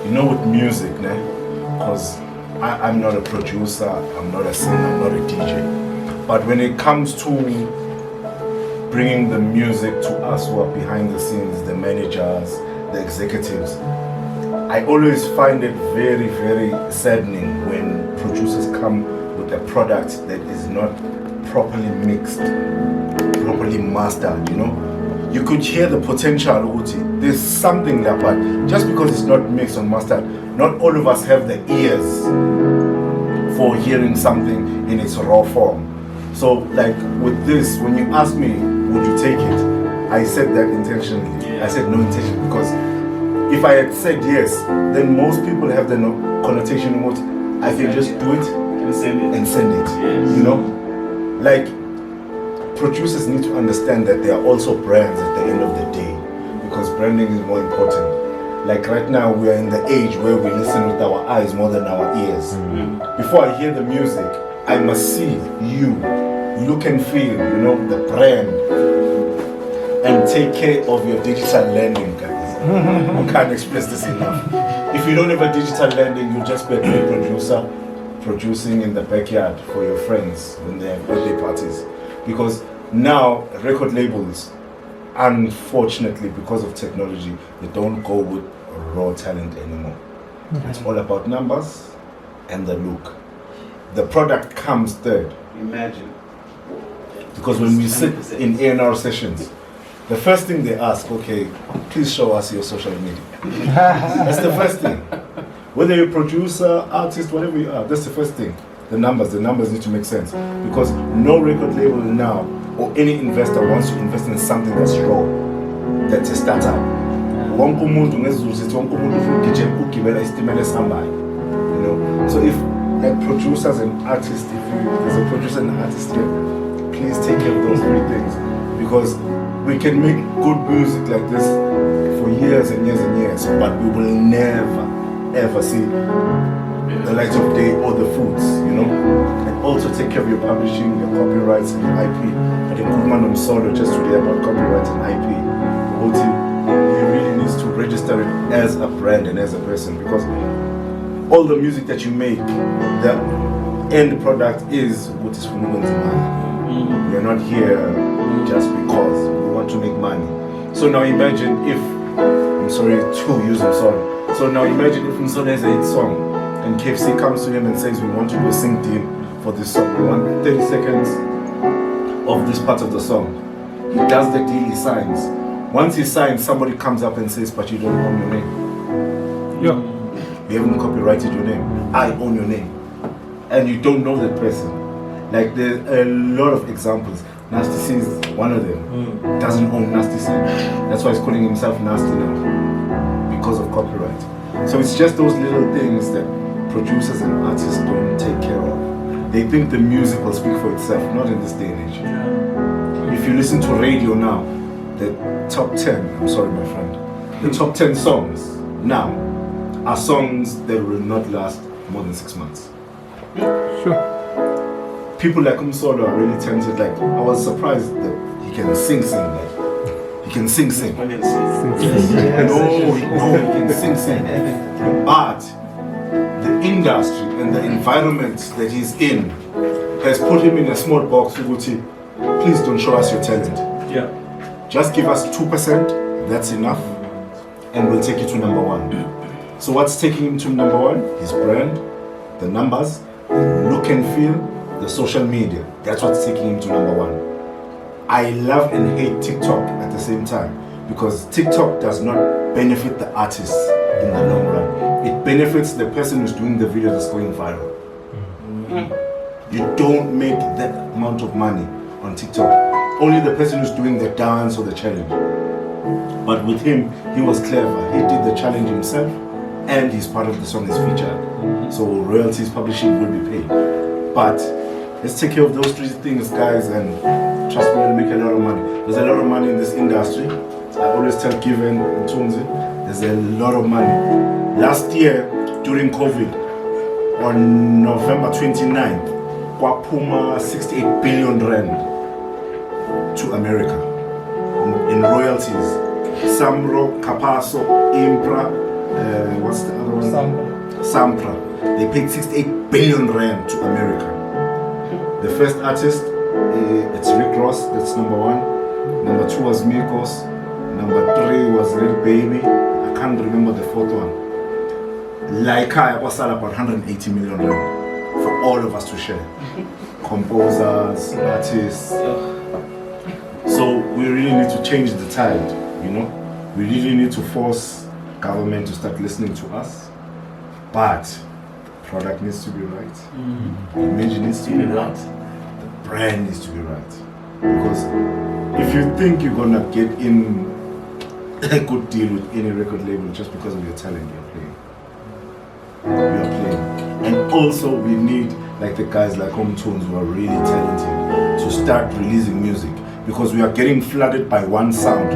with music, because I'm not a producer, I'm not a singer, I'm not a DJ. But when it comes to bringing the music to us who are behind the scenes, the managers, the executives, I always find it very, very saddening when producers come with a product that is not properly mixed, properly mastered, You could hear the potential, Uti. There's something there, but just because it's not mixed or mastered, not all of us have the ears for hearing something in its raw form. So, like with this, when you ask me, would you take it? I said that intentionally. Yeah. I said no intention because if I had said yes, then most people have the connotation with I can just do it and send it. Yes. Like producers need to understand that there are also brands at the end of the day, because branding is more important. Like right now, we are in the age where we listen with our eyes more than our ears. Before I hear the music, I must see you, look and feel, the brand, and take care of your digital landing, guys. I can't express this enough. If you don't have a digital landing, you just be a great producer producing in the backyard for your friends when they have birthday parties. Because now record labels, unfortunately, because of technology, they don't go with raw talent anymore. It's all about numbers and the look. The product comes third. Imagine. Because when we sit in A&R sessions, the first thing they ask, okay, please show us your social media. That's the first thing. Whether you're a producer, artist, whatever you are, that's the first thing. The numbers need to make sense. Because no record label now or any investor wants to invest in something that's raw, that's a startup. So if like producers and artists, if there's a producer and artist here, please take care of those three things. Because we can make good music like this for years and years and years, but we will never ever see the light of day or the fruits, And also take care of your publishing, your copyrights and your IP. I think Kuman on solo just today about copyright and IP. He really needs to register it as a brand and as a person, because all the music that you make, the end product is what is from Zamani. You're not here just because we want to make money. So now imagine if, I'm sorry to use a song. So now imagine if Msole has a hit song and KFC comes to him and says, we want to do a sing deal for this song. We want 30 seconds of this part of the song. He does the deal, he signs. Once he signs, somebody comes up and says, but you don't own your name. Yeah. You haven't copyrighted your name. I own your name. And you don't know that person. Like there's a lot of examples. Nasty C is one of them. Doesn't own Nasty C. That's why he's calling himself Nasty now. Because of copyright. So it's just those little things that producers and artists don't take care of. They think the music will speak for itself, not in this day and age. If you listen to radio now, the top 10, I'm sorry my friend, the top 10 songs now are songs that will not last more than 6 months. Sure. People like Umsolo are really talented. Like, I was surprised that he can sing. Like, he can sing. No, he can sing. But the industry and the environment that he's in has put him in a small box. Uguti, please don't show us your talent. Yeah. Just give us 2%. That's enough, and we'll take you to number one. So what's taking him to number one? His brand, the numbers, look and feel, the social media. That's what's taking him to number one. I love and hate TikTok at the same time, because TikTok does not benefit the artist in the long run. It benefits the person who's doing the video that's going viral. You don't make that amount of money on TikTok. Only the person who's doing the dance or the challenge. But with him, he was clever. He did the challenge himself, and he's part of the song is featured. So royalties, publishing will be paid. But let's take care of those three things, guys, and trust me, you'll make a lot of money. There's a lot of money in this industry. I always tell Given and Tunzi, there's a lot of money. Last year, during COVID, on November 29th, Kwapuma 68 billion rand to America in royalties. Samro, Capasso, Impra, what's the other Sampra, they paid 68 billion rand to America. The first artist, it's Rick Ross, that's number 1. Number 2 was Migos. Number 3 was Lil Baby. I can't remember the 4th one. Laika was about 180 million rand for all of us to share. Composers, artists. So we really need to change the tide, you know. We really need to force government to start listening to us. But the product needs to be right. The image needs to be right. The brand needs to be right. Because if you think you're gonna get in a good deal with any record label just because of your talent, you're playing. You're playing. And also we need like the guys like Home Tunes who are really talented to start releasing music, because we are getting flooded by one sound.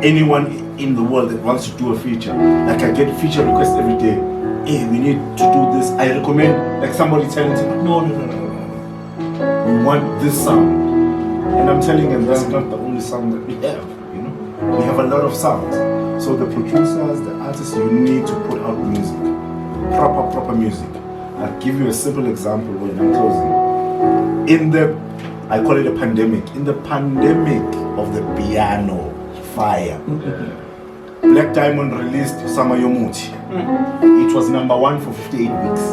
Anyone in the world that wants to do a feature, like I get feature requests every day. Hey, we need to do this. I recommend like somebody talented. No. We want this sound. And I'm telling them that's not the only sound that we have, you know. We have a lot of sounds. So the producers, the artists, you need to put out music. Proper music. I'll give you a simple example when I'm closing. I call it a pandemic. In the pandemic of the piano fire, Black Diamond released Sama Yomuti. It was number 1 for 58 weeks.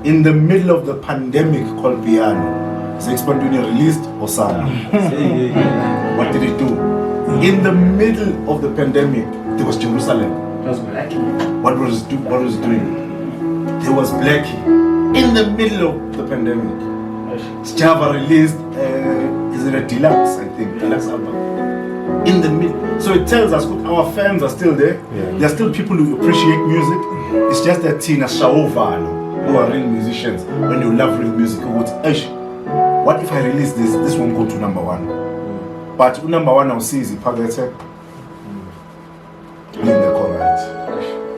In the middle of the pandemic called piano, Sex Panduni released Osama. What did it do? In the middle of the pandemic, there was Jerusalem. What was it doing? There was Blackie. In the middle of the pandemic, Java released, is it a deluxe? I think deluxe album. In the middle, so it tells us our fans are still there. There are still people who appreciate music. It's just that Tina Shaovalo, who are real musicians, when you love real music, who would, what if I release this? This won't go to number 1. But number 1 I'll see is Ipagete. Doing the correct.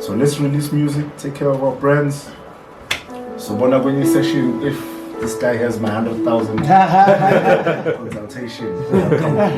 So let's release music, take care of our brands. So Bonagoni session, if this guy has my 100,000 consultation, come on.